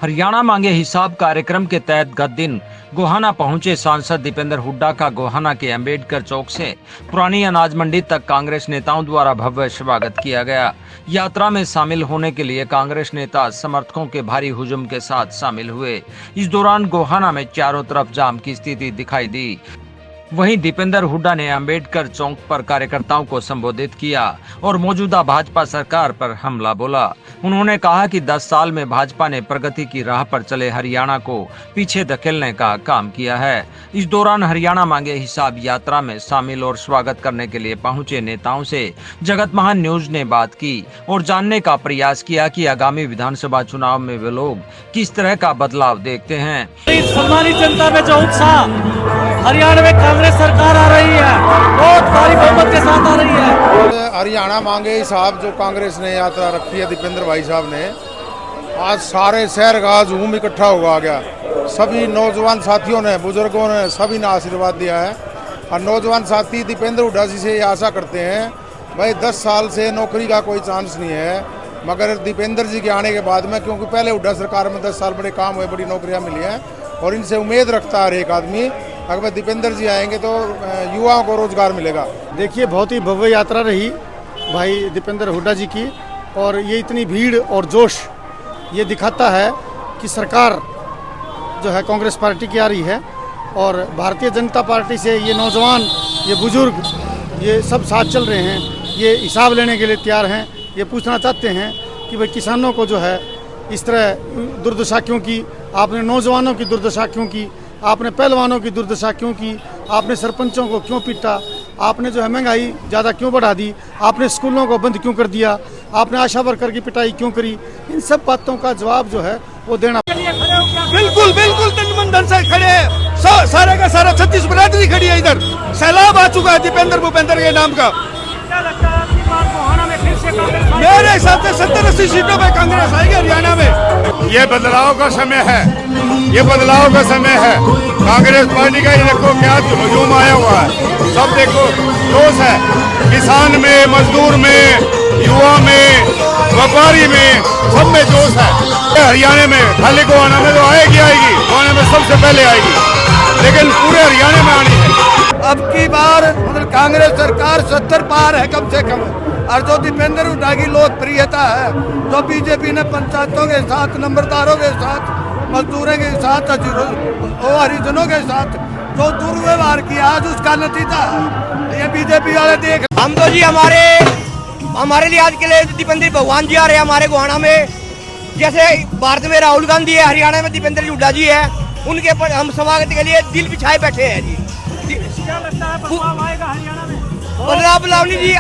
हरियाणा मांगे हिसाब कार्यक्रम के तहत गत दिन गोहाना पहुंचे सांसद दीपेंद्र हुड्डा का गोहाना के अंबेडकर चौक से पुरानी अनाज मंडी तक कांग्रेस नेताओं द्वारा भव्य स्वागत किया गया। यात्रा में शामिल होने के लिए कांग्रेस नेता समर्थकों के भारी हुजूम के साथ शामिल हुए। इस दौरान गोहाना में चारों तरफ जाम की स्थिति दिखाई दी। वहीं दीपेंद्र हुड्डा ने अंबेडकर चौक पर कार्यकर्ताओं को संबोधित किया और मौजूदा भाजपा सरकार पर हमला बोला। उन्होंने कहा कि 10 साल में भाजपा ने प्रगति की राह पर चले हरियाणा को पीछे धकेलने का काम किया है। इस दौरान हरियाणा मांगे हिसाब यात्रा में शामिल और स्वागत करने के लिए पहुंचे नेताओं से जगत महान न्यूज ने बात की और जानने का प्रयास किया कि आगामी विधानसभा चुनाव में वे लोग किस तरह का बदलाव देखते हैं। सम्मानित जनता में जो उत्साह हरियाणा में कांग्रेस सरकार आ रही है, बहुत भारी बहुमत के साथ आ रही है। हरियाणा मांगे हिसाब जो कांग्रेस ने यात्रा रखी है दीपेंद्र भाई साहब ने, आज सारे शहर का झूम इकट्ठा हुआ गया। सभी नौजवान साथियों ने, बुजुर्गों ने, सभी ने आशीर्वाद दिया है। और नौजवान साथी दीपेंद्र हुड्डा जी से आशा करते हैं, भाई 10 साल से नौकरी का कोई चांस नहीं है, मगर दीपेंद्र जी के आने के बाद में, क्योंकि पहले हुड्डा सरकार में 10 साल बड़े काम हुए, बड़ी नौकरियां मिली हैं और इनसे उम्मीद रखता है एक आदमी, अगर दीपेंद्र जी आएंगे तो युवाओं को रोजगार मिलेगा। देखिए, बहुत ही भव्य यात्रा रही भाई दीपेंद्र हुड्डा जी की, और ये इतनी भीड़ और जोश ये दिखाता है कि सरकार जो है कांग्रेस पार्टी की आ रही है। और भारतीय जनता पार्टी से ये नौजवान, ये बुजुर्ग, ये सब साथ चल रहे हैं। ये हिसाब लेने के लिए तैयार हैं। ये पूछना चाहते हैं कि भाई किसानों को जो है इस तरह दुर्दशा क्यों की, आपने नौजवानों की दुर्दशा क्यों की, आपने पहलवानों की दुर्दशा क्यों की, आपने सरपंचों को क्यों पीटा, आपने जो है महंगाई ज़्यादा क्यों बढ़ा दी, आपने स्कूलों को बंद क्यों कर दिया, आपने आशा वर्कर की पिटाई क्यों करी। इन सब बातों का जवाब जो है वो देना। बिल्कुल बिल्कुल तन से खड़े, सारे का सारा 36 बरादरी खड़ी है। इधर सैलाब आ चुका है दीपेंद्र भूपेंद्र के नाम का। मेरे हिसाब से 70-80 सीटों पे कांग्रेस आएगी हरियाणा में। ये बदलाव का समय है, ये बदलाव का समय है। कांग्रेस पार्टी का ये देखो क्या हुजूम आया हुआ है। सब देखो जोश है, किसान में, मजदूर में, युवा में, व्यापारी में, सब में जोश है। हरियाणा में खाली गोहाना में तो आएगी, गोहाना में सबसे पहले आएगी, लेकिन पूरे हरियाणा में आनी है। अब की बार मतलब कांग्रेस सरकार 70 पार है कम से कम। और जो दीपेंद्र हुड्डा की लोकप्रियता है, जो बीजेपी ने पंचायतों के साथ, नंबरदारों के साथ, मजदूरों के साथ, हरिजनों के साथ जो दुर्व्यवहार किया, आज उसका नतीजा ये बीजेपी वाले देख। हम तो जी हमारे लिए आज के लिए दीपेंद्र भगवान जी आ रहे हैं हमारे गोहाना में। जैसे भारत में राहुल गांधी है, हरियाणा में दीपेंद्र हुड्डा जी है, उनके पर हम स्वागत के लिए दिल बिछाए बैठे हैं जी। क्या लगता है बदलाव आएगा हरियाणा में? बदलाव नहीं जी,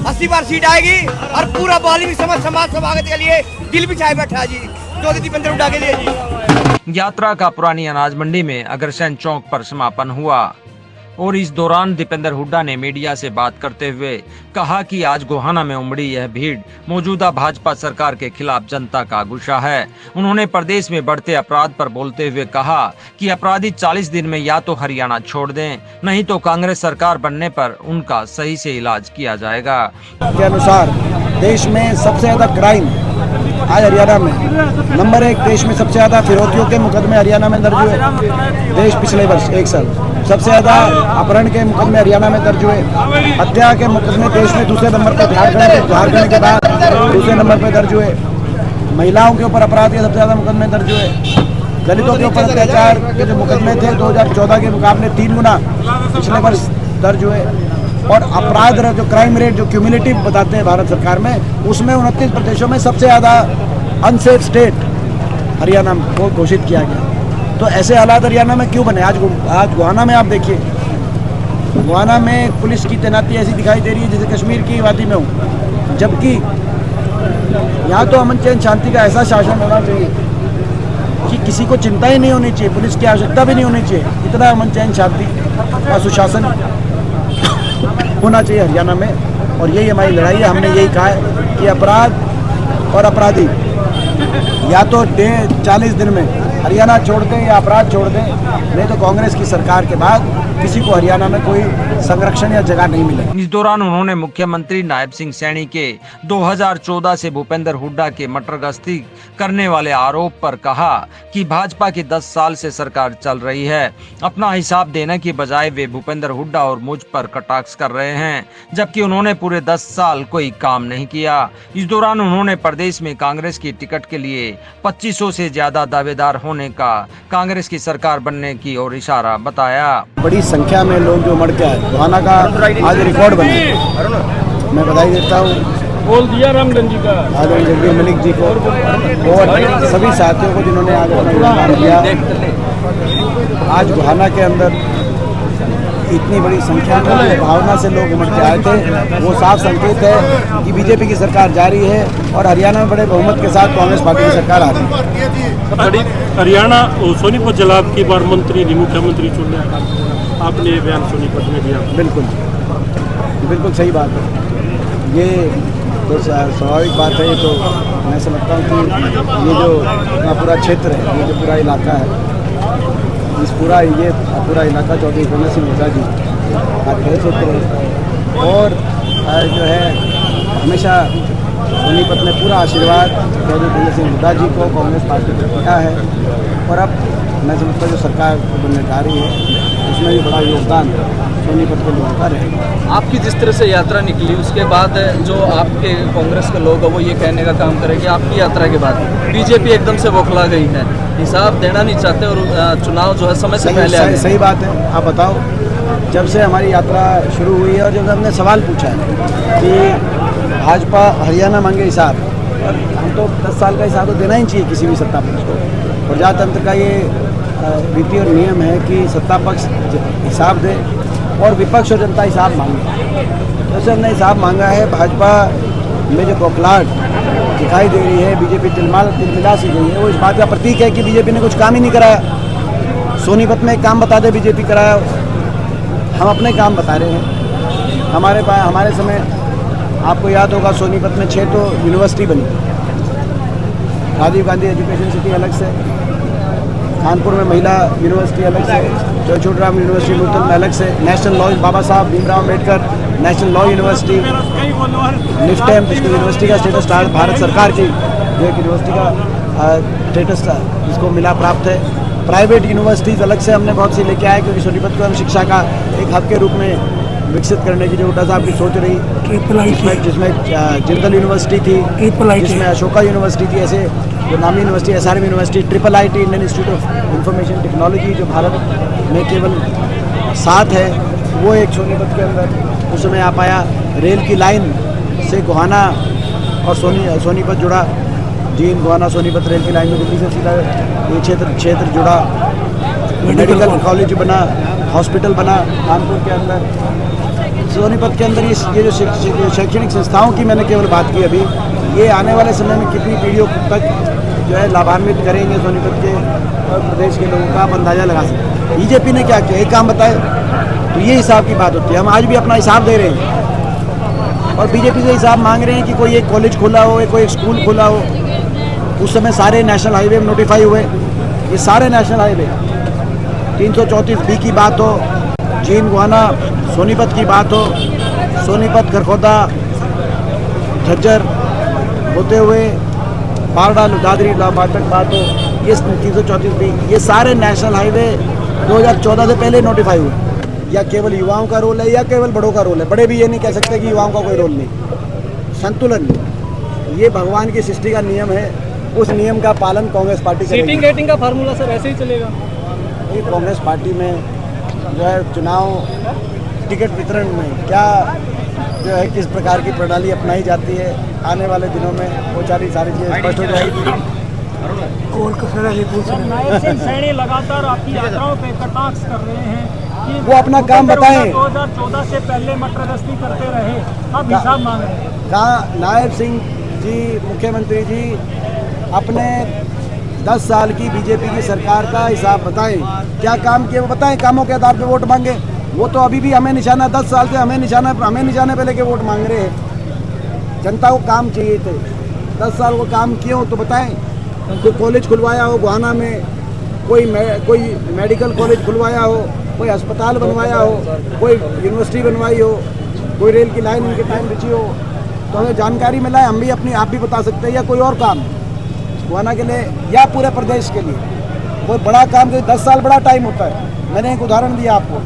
80 बार सीट आएगी और पूरा बाल्मीकि समाज स्वागत के लिए दिल बिछाए बैठा है जी, जो दीपेंद्र हुड्डा के लिए जी। यात्रा का पुरानी अनाज मंडी में अग्रसेन चौक पर समापन हुआ और इस दौरान दीपेंद्र हुड्डा ने मीडिया से बात करते हुए कहा कि आज गोहाना में उमड़ी यह भीड़ मौजूदा भाजपा सरकार के खिलाफ जनता का गुस्सा है। उन्होंने प्रदेश में बढ़ते अपराध पर बोलते हुए कहा कि अपराधी 40 दिन में या तो हरियाणा छोड़ दें, नहीं तो कांग्रेस सरकार बनने पर उनका सही से इलाज किया जाएगा। के अनुसार देश में सबसे ज्यादा क्राइम आज हरियाणा में नंबर 1, देश में सबसे ज्यादा फिरौतियों के मुकदमे हरियाणा में दर्ज हुए। देश पिछले वर्ष 1 साल सबसे ज्यादा अपहरण के मुकदमे हरियाणा में दर्ज हुए। हत्या के मुकदमे देश में दूसरे नंबर पर, झारखंड के बाद दूसरे नंबर पर दर्ज हुए। महिलाओं के ऊपर अपराध के सबसे ज्यादा मुकदमे दर्ज हुए। दलितों के ऊपर अत्याचार के जो मुकदमे थे 2014 के मुकाबले 3 गुना पिछले वर्ष दर्ज हुए। और अपराध जो क्राइम रेट जो क्यूमुलेटिव बताते हैं भारत सरकार में, उसमें 29 प्रदेशों में सबसे ज़्यादा अनसेफ स्टेट हरियाणा को घोषित किया गया। तो ऐसे हालात हरियाणा में क्यों बने? आज गोहाना में आप देखिए, गोहाना में पुलिस की तैनाती ऐसी दिखाई दे रही है जैसे कश्मीर की वादी में हो, जबकि यहाँ तो अमन चैन शांति का ऐसा शासन होना चाहिए कि किसी को चिंता ही नहीं होनी चाहिए, पुलिस की आवश्यकता भी नहीं होनी चाहिए। इतना अमन चैन शांति का सुशासन होना चाहिए हरियाणा में, और यही हमारी लड़ाई है। हमने यही कहा है कि अपराध और अपराधी या तो 40 दिन में हरियाणा छोड़ दें या अपराध छोड़ दें, नहीं तो कांग्रेस की सरकार के बाद किसी को हरियाणा में कोई संरक्षण या जगह नहीं मिलेगी। इस दौरान उन्होंने मुख्यमंत्री नायब सिंह सैनी के 2014 से भूपेंद्र हुड्डा के मटर गश्ती करने वाले आरोप पर कहा कि भाजपा की 10 साल से सरकार चल रही है, अपना हिसाब देने की बजाय वे भूपेंद्र हुड्डा और मुझ पर कटाक्ष कर रहे हैं, जबकि उन्होंने पूरे 10 साल कोई काम नहीं किया। इस दौरान उन्होंने प्रदेश में कांग्रेस की टिकट के लिए 2500 से ज्यादा दावेदार होने का कांग्रेस की सरकार बनने की ओर इशारा बताया। बड़ी संख्या में लोग जो उमड़ के आए, गोहाना का आज रिकॉर्ड बना। मैं बधाई देता हूँ बोल दिया रामगंज जी का आदम जगदीप मलिक जी को और सभी साथियों को जिन्होंने आज अपना योगदान दिया। आज गोहाना के अंदर इतनी बड़ी संख्या में भावना से लोग उमड़ के आए थे, वो साफ संकेत है कि बीजेपी की सरकार जारी है और हरियाणा में बड़े बहुमत के साथ कांग्रेस पार्टी की सरकार आ रही है। हरियाणा सोनीपत जिला आपकी बार मंत्री मुख्यमंत्री चुन लिया, आपने ये बयान सोनीपत में दिया। बिल्कुल सही बात है, ये तो स्वाभाविक बात है। ये तो मैं समझता हूँ कि ये जो अपना पूरा क्षेत्र है, ये जो पूरा इलाका है, इस पूरा इलाका चौधरी भीपेंद्र सिंह हुड्डा जी का क्षेत्र है और जो है हमेशा सोनीपत में पूरा आशीर्वाद चौधरी भीपेंद्र सिंह हुड्डा जी को कांग्रेस पार्टी को दिया है और अब मैं समझता हूँ जो सरकार बनने जा रही है उसमें भी बड़ा योगदान सोनीपत के लोगों का रहेगा। आपकी जिस तरह से यात्रा निकली उसके बाद जो आपके कांग्रेस के लोग हैं वो ये कहने का काम करें कि आपकी यात्रा के बाद बीजेपी एकदम से बौखला गई है, हिसाब देना नहीं चाहते और चुनाव जो है समय से पहले आ गए। सही बात है। आप बताओ, जब से हमारी यात्रा शुरू हुई है और जब हमने सवाल पूछा है कि भाजपा हरियाणा मांगे हिसाब, और हम तो 10 साल का हिसाब तो देना ही चाहिए किसी भी सत्ता पक्ष को, प्रजातंत्र का ये रीति और नियम है कि सत्ता पक्ष हिसाब दे और विपक्ष और जनता हिसाब मांगे। जैसे हमने हिसाब मांगा है, भाजपा में जो बौखलाहट दिखाई दे रही है, बीजेपी तिलमिला सी गई है, वो इस बात का प्रतीक है कि बीजेपी ने कुछ काम ही नहीं कराया। सोनीपत में एक काम बता दे बीजेपी कराया, हम अपने काम बता रहे हैं। हमारे समय आपको याद होगा सोनीपत में 6 तो यूनिवर्सिटी बनी, राजीव गांधी एजुकेशन सिटी अलग से, कानपुर में महिला यूनिवर्सिटी अलग से, छोटूराम यूनिवर्सिटी नूतन में अलग से, नेशनल लॉ बाबा Saheb Bhimrao Ambedkar national law university, NIFTEM जिसको यूनिवर्सिटी का स्टेटस भारत सरकार की जो एक यूनिवर्सिटी का स्टेटस जिसको मिला प्राप्त है। प्राइवेट यूनिवर्सिटीज़ अलग से हमने बहुत सी लेके आए क्योंकि सोनीपत को हम शिक्षा का एक हब के रूप में विकसित करने की जो हुड्डा साहब की सोच रही, जिसमें जिंदल यूनिवर्सिटी थी, जिसमें अशोका यूनिवर्सिटी थी, ऐसे जो नामी university, SRM university, IIIT Indian institute of information technology जो भारत में केवल 7 है, वो एक सोनीपत के अंदर उस समय आ पाया। रेल की लाइन से गोहाना और सोनीपत जुड़ा, जींद गोहाना सोनीपत रेल की लाइन में दिल्ली से सीधा ये क्षेत्र जुड़ा। मेडिकल कॉलेज बना, हॉस्पिटल बना कानपुर के अंदर। सोनीपत के अंदर ये जो शैक्षणिक संस्थाओं की मैंने केवल बात की अभी, ये आने वाले समय में कितनी पीढ़ियों तक जो है लाभान्वित करेंगे सोनीपत के और प्रदेश के लोगों का आप अंदाजा लगा सकते हैं। बीजेपी ने क्या किया, एक काम बताए, तो ये हिसाब की बात होती है। हम आज भी अपना हिसाब दे रहे हैं और बीजेपी से हिसाब मांग रहे हैं कि कोई एक कॉलेज खोला हो, कोई एक स्कूल खोला हो। उस समय सारे नेशनल हाईवे में नोटिफाई हुए, ये सारे नेशनल हाईवे 334B की बात हो, जींद गोहाना सोनीपत की बात हो, सोनीपत खरखोदा झज्जर होते हुए पारडा दादरी बाटक बात हो, ये 334B, ये सारे नेशनल हाईवे 2014 से पहले नोटिफाई हुए। या केवल युवाओं का रोल है या केवल बड़ों का रोल है? बड़े भी ये नहीं कह सकते कि युवाओं का कोई रोल नहीं। संतुलन, ये भगवान की सृष्टि का नियम है, उस नियम का पालन कांग्रेस पार्टी करेगी। सीटिंग रेटिंग का फार्मूला सर ऐसे ही चलेगा? ये कांग्रेस पार्टी में जो है चुनाव टिकट वितरण में क्या जो है किस प्रकार की प्रणाली अपनाई जाती है, आने वाले दिनों में वो सारी चीज़ें स्पष्ट हो जाएगी। नायब सिंह सैनी लगातार आपकी यात्राओं पे कटाक्ष कर रहे हैं कि वो अपना काम बताएं। 2014 से पहले मटर गश्ती करते रहे, अब हिसाब मांग रहे हैं। कहाँ नायब सिंह जी, मुख्यमंत्री जी अपने 10 साल की बीजेपी की सरकार का हिसाब बताएं, क्या काम किए वो बताएं, कामों के आधार पर वोट मांगे। वो तो अभी भी हमें निशाना 10 साल से हमें निशाने पे लेके वोट मांग रहे हैं। जनता को काम चाहिए थे, 10 साल वो काम किए हो तो बताएं। कोई कॉलेज खुलवाया हो गोहाना में, कोई मेडिकल कॉलेज खुलवाया हो, कोई अस्पताल बनवाया हो, कोई यूनिवर्सिटी बनवाई हो, कोई रेल की लाइन उनके टाइम बिछी हो, तो हमें जानकारी मिला है। हम भी अपनी आप भी बता सकते हैं, या कोई और काम गोहाना के लिए या पूरे प्रदेश के लिए कोई बड़ा काम, 10 साल बड़ा टाइम होता है। मैंने एक उदाहरण दिया आपको,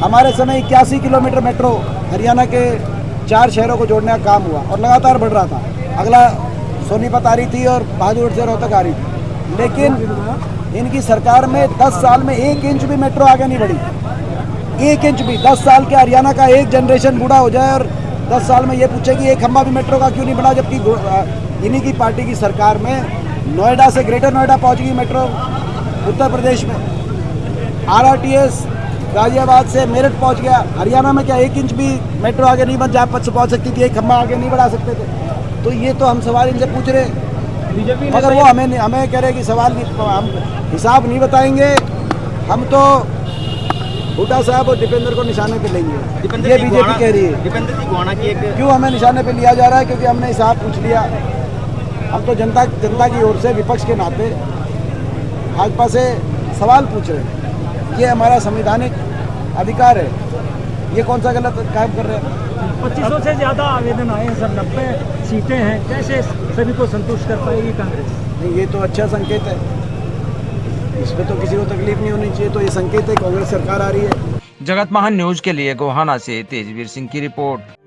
हमारे समय 81 किलोमीटर मेट्रो हरियाणा के 4 शहरों को जोड़ने का काम हुआ और लगातार बढ़ रहा था। अगला सोनीपत आ रही थी और बहादुर से रोहतक आ रही थी, लेकिन इनकी सरकार में 10 साल में 1 इंच भी मेट्रो आगे नहीं बढ़ी। 1 इंच भी। 10 साल के हरियाणा का एक जनरेशन बूढ़ा हो जाए और 10 साल में ये पूछे कि एक खंभा भी मेट्रो का क्यों नहीं बना, जबकि इन्हीं की पार्टी की सरकार में नोएडा से ग्रेटर नोएडा पहुंच गई मेट्रो उत्तर प्रदेश में। RRTS गाजियाबाद से मेरठ पहुंच गया। हरियाणा में क्या 1 इंच भी मेट्रो आगे नहीं बन, जहाँ पहुंच सकती थी, एक खंभा आगे नहीं बढ़ा सकते थे। तो ये तो हम सवाल इनसे पूछ रहे, मगर वो हमें कह रहे कि सवाल हम हिसाब नहीं बताएंगे। हम तो हुड्डा साहब और दीपेंद्र को निशाने पे लेंगे, ये बीजेपी कह रही है। दीपेंद्र जी गोहाना की एक क्यों हमें निशाने पे लिया जा रहा है? क्योंकि हमने हिसाब पूछ लिया। हम तो जनता की ओर से विपक्ष के नाते भाजपा से सवाल पूछ रहे हैं। ये हमारा संवैधानिक अधिकार है, ये कौन सा गलत काम कर रहे हैं? 2500 से ज़्यादा आवेदन आए हैं सर, 90 सीटें हैं, कैसे सभी को संतुष्ट कर पाएगी कांग्रेस? नहीं, ये तो अच्छा संकेत है, इसमें तो किसी को तकलीफ नहीं होनी चाहिए। तो ये संकेत है कांग्रेस सरकार आ रही है। जगत महान न्यूज के लिए गोहाना से तेजवीर सिंह की रिपोर्ट।